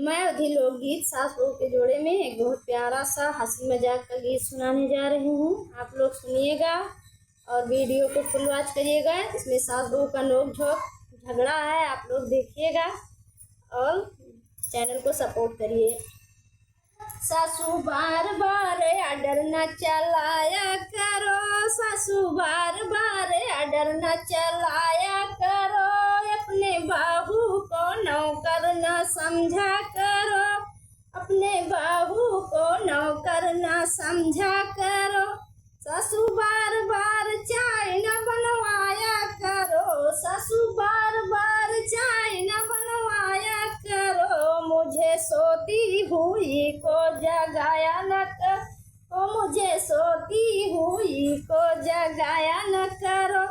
मैं अवधि लोकगीत सास बहू के जोड़े में एक बहुत प्यारा सा हंसी मजाक का गीत सुनाने जा रही हूँ। आप लोग सुनिएगा और वीडियो को फुल वॉच करिएगा। इसमें सास बहू का नोक झोंक झगड़ा है, आप लोग देखिएगा और चैनल को सपोर्ट करिए। सासू बार बार आर्डर न चलाया करो, सासू बार बार आर्डर न चलाया करो, अपने बहू को नौकर न समझा करो, अपने बहू को नौकर न समझा करो। सासू बार बार चाय न बनवाया करो, सासू बार बार चाय न बनवाया करो, मुझे सोती हुई को जगाया न करो, मुझे सोती हुई को जगाया न करो।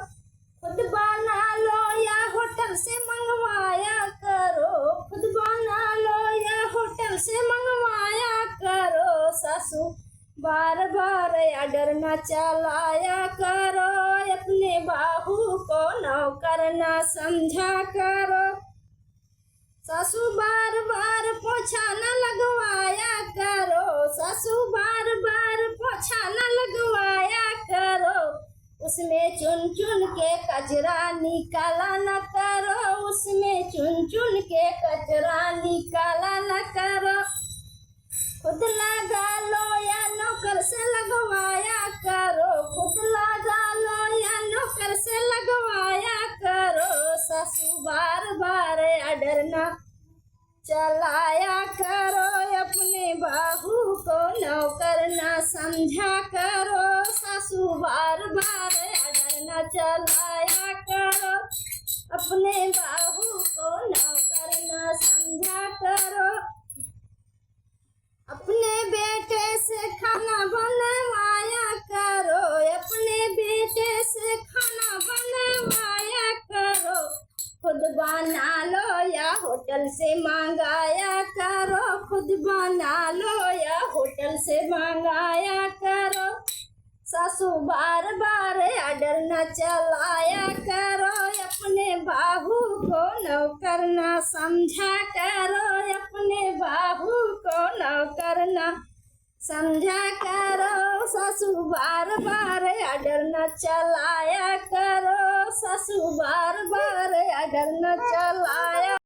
खुद बना लो या होटल से मंगवाया करो, खुद बना लो या होटल से मंगवाया करो, सासू बार बार आर्डर न चलाया करो, अपने बहू को नौकर न समझा करो। सासू बार बार पोछा न लगवाया करो, सासू बार बार पोछा न लगवाया करो, उसमें चुन चुन के कचरा निकाला न करो, उसमें चुन चुन के कचरा निकाला न करो। खुद लगा लो या नौकर से लगवाया करो, खुद लगा लो या नौकर से लगवाया करो, सासू बार बार आर्डर न चलाया करो, अपने बहू को नौकर न समझा करो, सासू बार बार आर्डर न चलाया करो, अपने बहू को नौकर न समझा करो। अपने बेटे से खाना बनवाया करो, अपने बेटे से खाना बनवाया करो, खुद बना लो या होटल से मंगाया करो, खुद बना लो या होटल से मंगाया करो। सासू बार बार आर्डर न चलाया करो, अपने बहू को नौकर न समझा करो, अपने बहू को नौकर न समझा करो। सासू बार बार आर्डर न चलाया करो, सासू बार बार आर्डर न चलाया